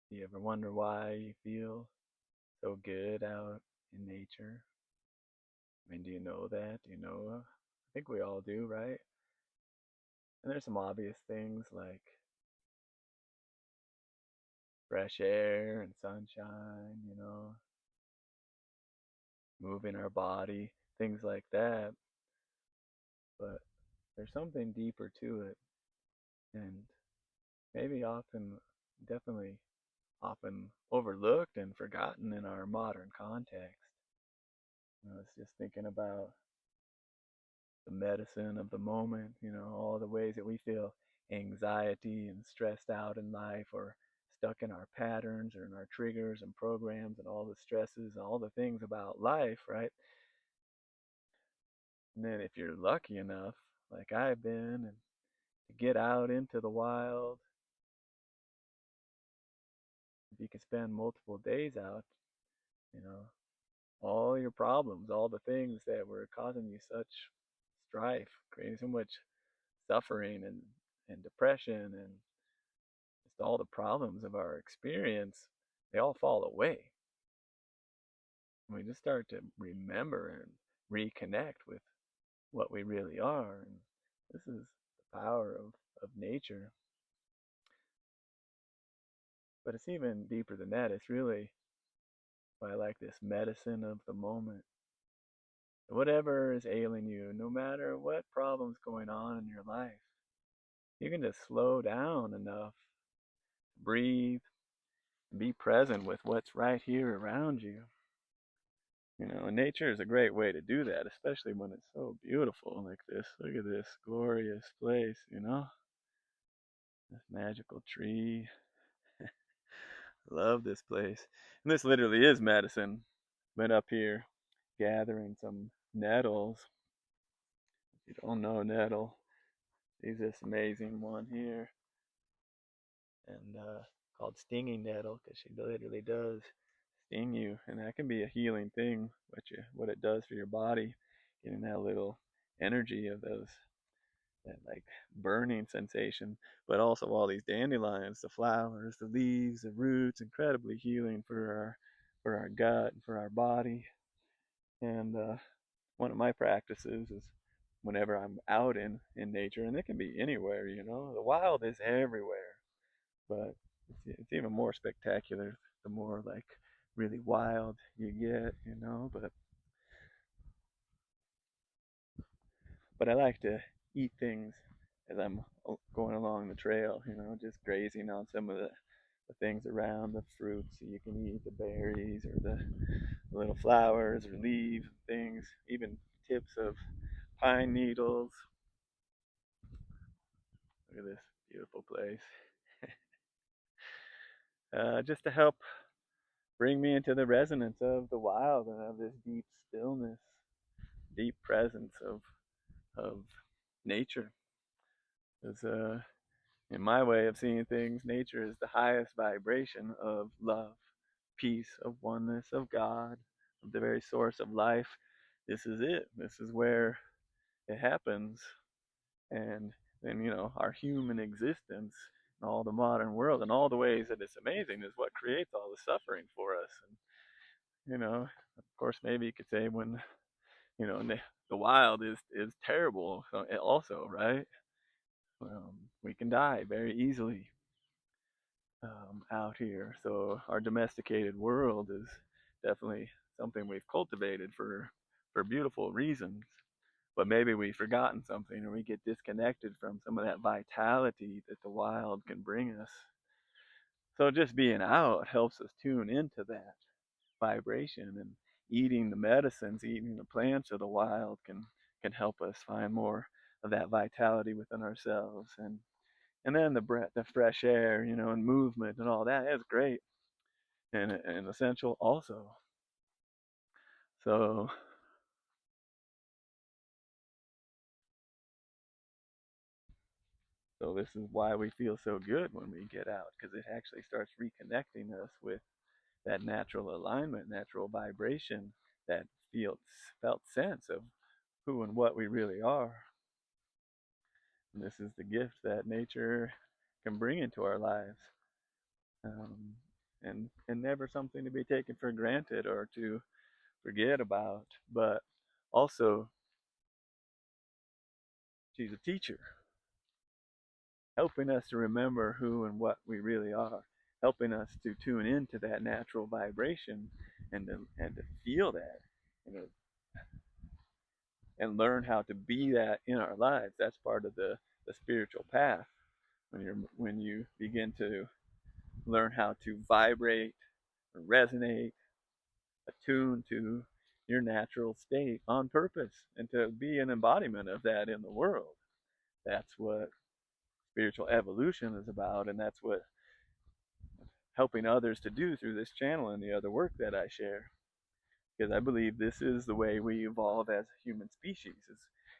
Do you ever wonder why you feel so good out in nature? I mean, do you know that? Do you know? I think we all do, right? And there's some obvious things like fresh air and sunshine, moving our body, things like that. But there's something deeper to it, and maybe often, definitely often overlooked and forgotten in our modern context. I was just thinking about the medicine of the moment, all the ways that we feel anxiety and stressed out in life or stuck in our patterns or in our triggers and programs and all the stresses and all the things about life, right? And then if you're lucky enough, like I've been, and to get out into the wild, if you can spend multiple days out, you know, all your problems, all the things that were causing you such strife, creating so much suffering and depression and just all the problems of our experience, they all fall away. And we just start to remember and reconnect with what we really are. And this is the power of nature. But it's even deeper than that. It's really why I like this medicine of the moment. Whatever is ailing you, no matter what problem's going on in your life, you can just slow down enough, breathe, and be present with what's right here around you. And nature is a great way to do that, especially when it's so beautiful like this. Look at this glorious place. This magical tree. Love this place. And this literally is medicine. Been up here gathering some nettles. If you don't know nettle, there's this amazing one here, and called stinging nettle because she literally does sting you, and that can be a healing thing. What it does for your body, getting that little energy of those that like burning sensation, but also all these dandelions, the flowers, the leaves, the roots, incredibly healing for our gut and for our body. And one of my practices is whenever I'm out in nature, and it can be anywhere. The wild is everywhere, but it's even more spectacular the more like really wild you get. But I like to eat things as I'm going along the trail, just grazing on some of the things around, the fruits that you can eat, the berries or the little flowers or leaves, things, even tips of pine needles. Look at this beautiful place. Just to help bring me into the resonance of the wild and of this deep stillness, deep presence of nature. Because in my way of seeing things, nature is the highest vibration of love, peace, of oneness, of God, of the very source of life. This is it. This is where it happens. And then, our human existence and all the modern world and all the ways that it's amazing is what creates all the suffering for us. And, of course, maybe you could say when, the wild is terrible also, right? We can die very easily out here. So our domesticated world is definitely something we've cultivated for beautiful reasons. But maybe we've forgotten something, or we get disconnected from some of that vitality that the wild can bring us. So just being out helps us tune into that vibration, and eating the medicines, eating the plants of the wild can help us find more of that vitality within ourselves. And then the breath, the fresh air, and movement and all that is great and essential also. So so this is why we feel so good when we get out, because it actually starts reconnecting us with that natural alignment, natural vibration, that felt felt sense of who and what we really are. And this is the gift that nature can bring into our lives. Um, and never something to be taken for granted or to forget about. But also, she's a teacher, helping us to remember who and what we really are, helping us to tune into that natural vibration and to feel that, you know, and learn how to be that in our lives. That's part of the spiritual path. When you begin to learn how to vibrate, resonate, attune to your natural state on purpose, and to be an embodiment of that in the world. That's what spiritual evolution is about, and that's what helping others to do through this channel and the other work that I share. Because I believe this is the way we evolve as a human species,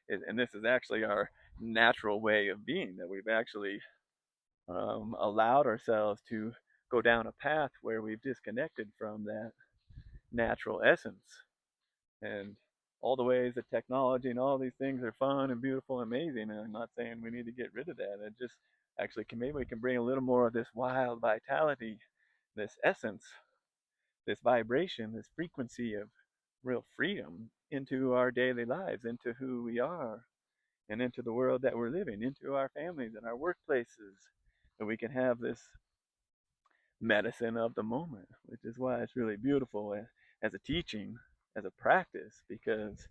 and this is actually our natural way of being, that we've actually allowed ourselves to go down a path where we've disconnected from that natural essence. And all the ways that technology and all these things are fun and beautiful and amazing, and I'm not saying we need to get rid of that. It just actually can, maybe we can bring a little more of this wild vitality, this essence, this vibration, this frequency of real freedom into our daily lives, into who we are, and into the world that we're living, into our families and our workplaces. And we can have this medicine of the moment, which is why it's really beautiful as a teaching, as a practice, because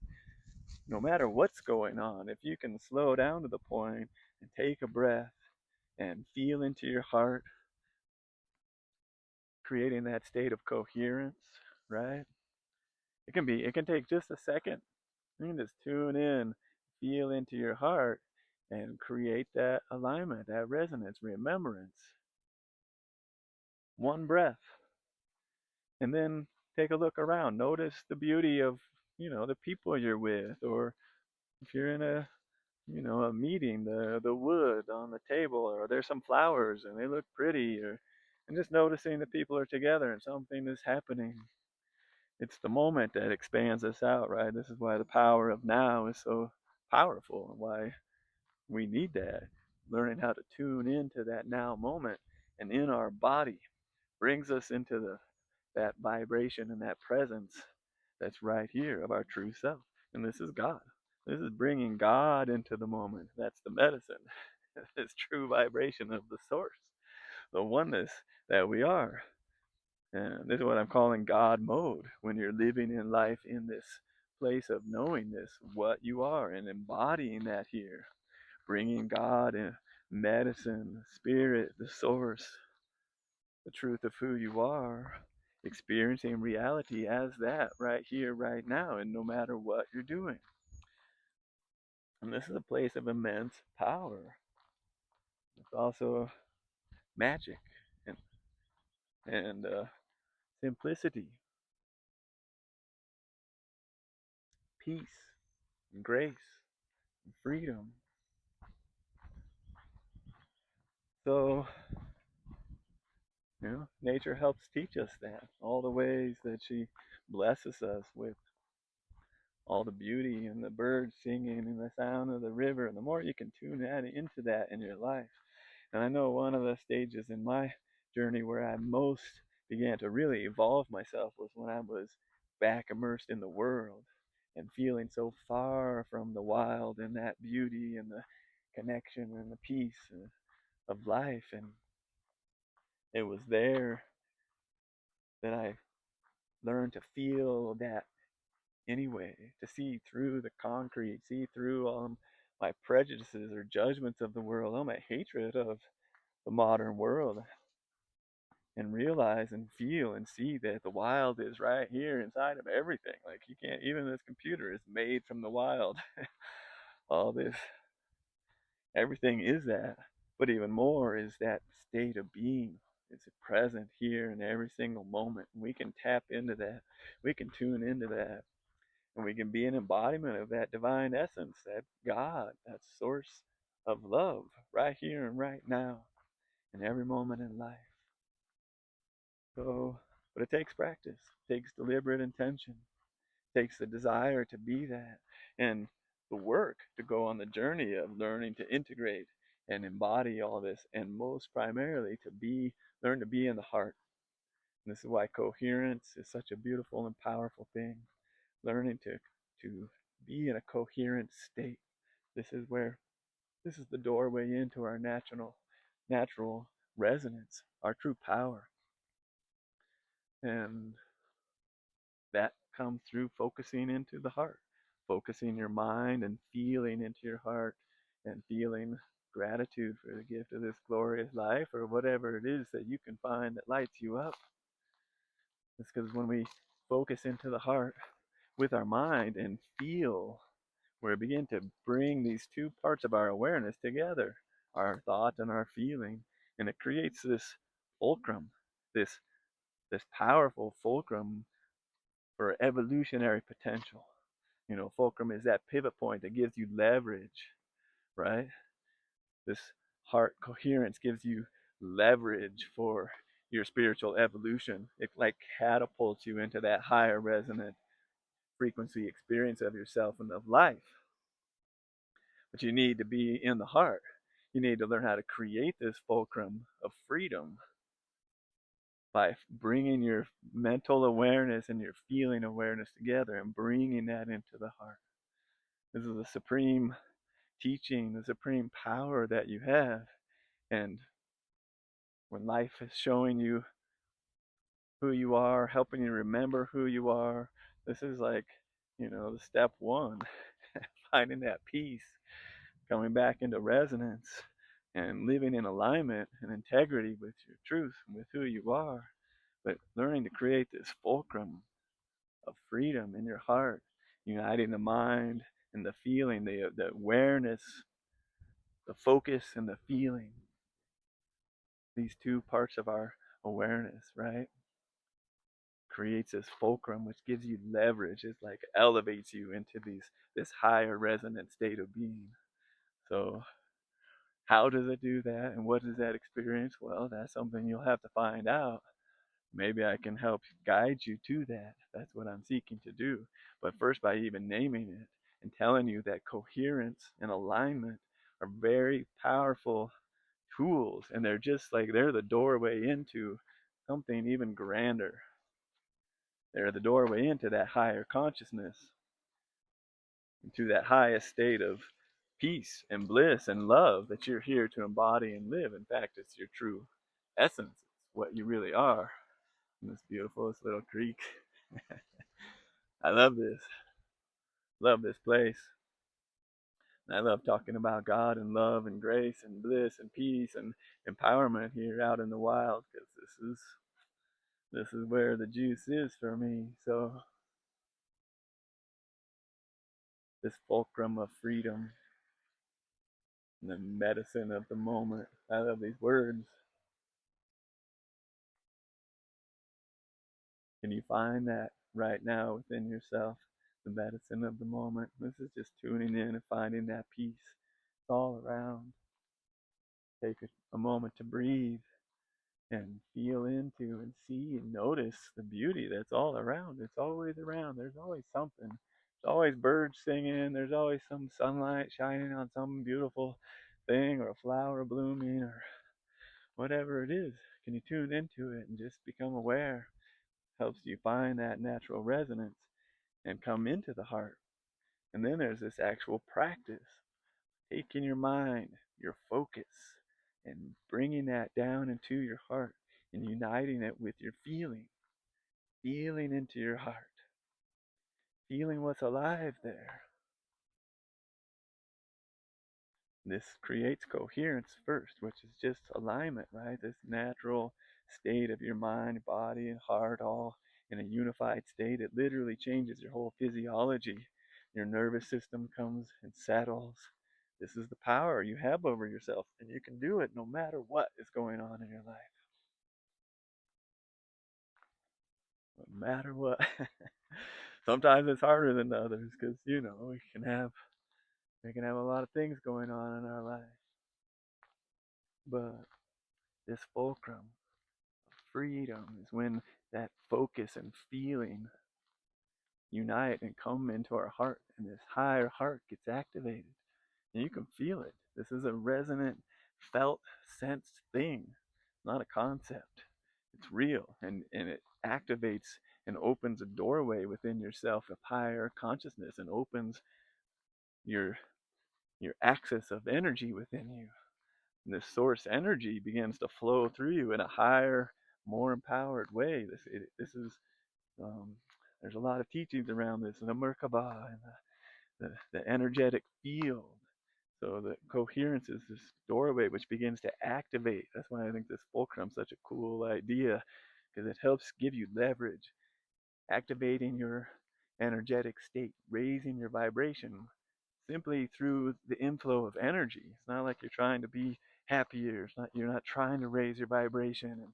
no matter what's going on, if you can slow down to the point and take a breath and feel into your heart, creating that state of coherence, right? It can take just a second. You can just tune in, feel into your heart, and create that alignment, that resonance, remembrance. One breath. And then take a look around. Notice the beauty of, the people you're with, or if you're in a meeting, the wood on the table, or there's some flowers and they look pretty, or and just noticing that people are together and something is happening. It's the moment that expands us out, right? This is why the power of now is so powerful, and why we need that. Learning how to tune into that now moment and in our body brings us into that vibration and that presence that's right here of our true self. And this is God. This is bringing God into the moment. That's the medicine. This true vibration of the source, the oneness that we are. And this is what I'm calling God mode, when you're living in life in this place of knowing this, what you are, and embodying that here, bringing God in, medicine, spirit, the source, the truth of who you are, experiencing reality as that right here, right now, and no matter what you're doing. And this is a place of immense power. It's also magic and and simplicity, peace, and grace, and freedom. So, nature helps teach us that. All the ways that she blesses us with all the beauty and the birds singing and the sound of the river. And the more you can tune into that in your life. And I know one of the stages in my journey where I most began to really evolve myself was when I was back immersed in the world and feeling so far from the wild and that beauty and the connection and the peace of life. And it was there that I learned to feel that anyway, to see through the concrete, see through all my prejudices or judgments of the world, all my hatred of the modern world, and realize and feel and see that the wild is right here inside of everything. Like, you can't, even this computer is made from the wild. All this, everything is that. But even more is that state of being. It's present here in every single moment. We can tap into that. We can tune into that. And we can be an embodiment of that divine essence, that God, that source of love, right here and right now, in every moment in life. So, but it takes practice, it takes deliberate intention, it takes the desire to be that, and the work to go on the journey of learning to integrate and embody all this, and most primarily to learn to be in the heart, This is why coherence is such a beautiful and powerful thing. Learning to be in a coherent state. This is where this is the doorway into our natural resonance, our true power. And that comes through focusing into the heart, focusing your mind and feeling into your heart and feeling gratitude for the gift of this glorious life or whatever it is that you can find that lights you up. It's because when we focus into the heart with our mind and feel, we begin to bring these two parts of our awareness together, our thought and our feeling, and it creates this fulcrum, this powerful fulcrum for evolutionary potential. Fulcrum is that pivot point that gives you leverage, right? This heart coherence gives you leverage for your spiritual evolution. It like catapults you into that higher resonant frequency experience of yourself and of life. But you need to be in the heart. You need to learn how to create this fulcrum of freedom by bringing your mental awareness and your feeling awareness together and bringing that into the heart. This is the supreme teaching, the supreme power that you have. And when life is showing you who you are, helping you remember who you are, this is like, the step one, finding that peace, coming back into resonance and living in alignment and integrity with your truth and with who you are, but learning to create this fulcrum of freedom in your heart, uniting the mind and the feeling, the awareness, the focus and the feeling. These two parts of our awareness, right? Creates this fulcrum which gives you leverage. It's like elevates you into this higher resonant state of being. So how does it do that and what is that experience? Well, that's something you'll have to find out. Maybe I can help guide you to that. That's what I'm seeking to do. But first, by even naming it and telling you that coherence and alignment are very powerful tools, and they're the doorway into something even grander. They're the doorway into that higher consciousness, into that highest state of peace and bliss and love that you're here to embody and live. In fact, it's your true essence. It's what you really are. In this beautiful, this little creek. I love this. Love this place. And I love talking about God and love and grace and bliss and peace and empowerment here out in the wild, because this is where the juice is for me. So this fulcrum of freedom, the medicine of the moment. I love these words. Can you find that right now within yourself? The medicine of the moment. This is just tuning in and finding that peace. It's all around. Take a moment to breathe and feel into and see and notice the beauty that's all around. It's always around. There's always something. There's always birds singing. There's always some sunlight shining on some beautiful thing or a flower blooming or whatever it is. Can you tune into it and just become aware? Helps you find that natural resonance and come into the heart. And then there's this actual practice, taking your mind, your focus, and bringing that down into your heart and uniting it with your feeling into your heart, feeling what's alive there. This creates coherence first, which is just alignment, right? This natural state of your mind, body, and heart all in a unified state. It literally changes your whole physiology. Your nervous system comes and settles. This is the power you have over yourself, and you can do it no matter what is going on in your life. No matter what. Sometimes it's harder than others because we can have a lot of things going on in our life. But this fulcrum of freedom is when that focus and feeling unite and come into our heart, and this higher heart gets activated. And you can feel it. This is a resonant, felt, sensed thing, not a concept. It's real, and it activates and opens a doorway within yourself of higher consciousness, and opens your your axis of energy within you. And this source energy begins to flow through you in a higher, more empowered way. This is um, there's a lot of teachings around this, the Merkaba and the energetic field. So the coherence is this doorway which begins to activate. That's why I think this fulcrum is such a cool idea, because it helps give you leverage, activating your energetic state, raising your vibration simply through the inflow of energy. It's not like you're trying to be happier. You're not trying to raise your vibration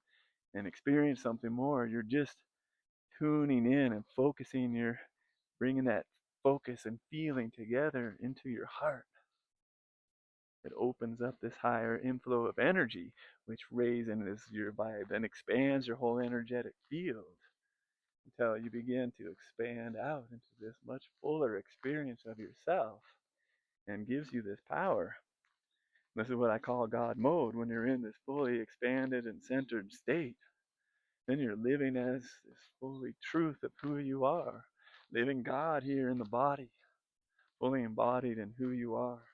and experience something more. You're just tuning in and focusing bringing that focus and feeling together into your heart. It opens up this higher inflow of energy, which raises your vibe and expands your whole energetic field until you begin to expand out into this much fuller experience of yourself, and gives you this power. This is what I call God mode. When you're in this fully expanded and centered state, then you're living as this fully truth of who you are, living God here in the body, fully embodied in who you are,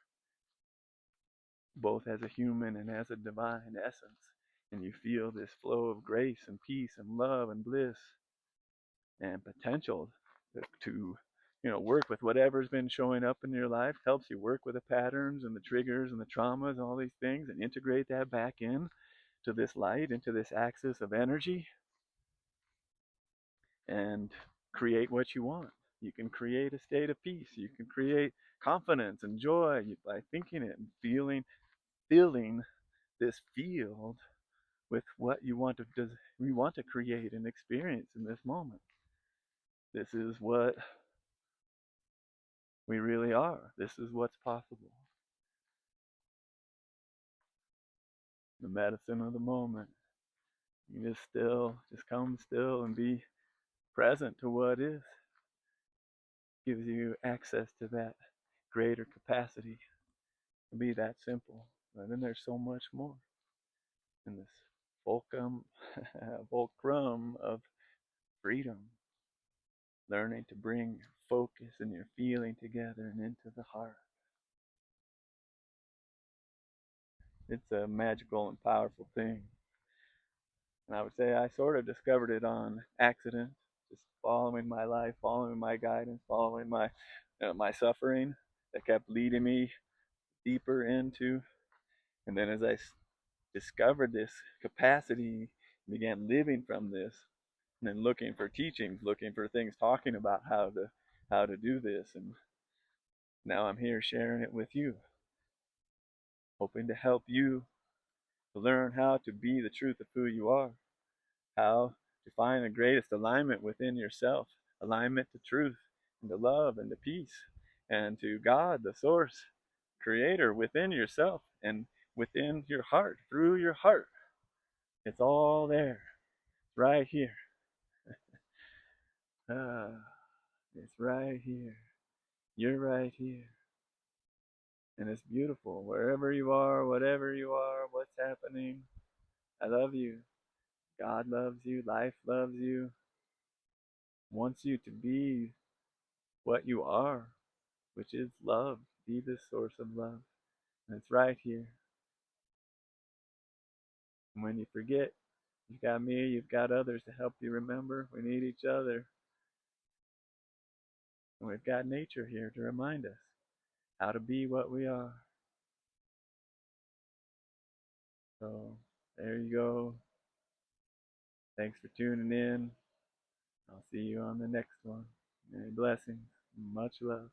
both as a human and as a divine essence. And you feel this flow of grace and peace and love and bliss and potential to work with whatever's been showing up in your life. Helps you work with the patterns and the triggers and the traumas and all these things, and integrate that back in to this light, into this axis of energy, and create what you want. You can create a state of peace. You can create confidence and joy by thinking it and filling this field with what you want to create and experience in this moment. This is what we really are. This is what's possible. The medicine of the moment. You just come still and be present to what is. Gives you access to that greater capacity to be that simple. And then there's so much more in this fulcrum, fulcrum of freedom. Learning to bring your focus and your feeling together and into the heart. It's a magical and powerful thing. And I would say I sort of discovered it on accident, just following my life, following my guidance, following my suffering that kept leading me deeper into. And then as I discovered this capacity, began living from this, and then looking for teachings, looking for things talking about how to do this, and now I'm here sharing it with you, hoping to help you to learn how to be the truth of who you are, how to find the greatest alignment within yourself, alignment to truth and to love and to peace and to God, the source, creator within yourself and within your heart, through your heart. It's all there, right here. Ah, it's right here. You're right here. And it's beautiful. Wherever you are, whatever you are, what's happening, I love you. God loves you. Life loves you. Wants you to be what you are, which is love. Be the source of love. And it's right here. And when you forget, you've got me, you've got others to help you remember. We need each other. And we've got nature here to remind us how to be what we are. So there you go. Thanks for tuning in. I'll see you on the next one. Many blessings. Much love.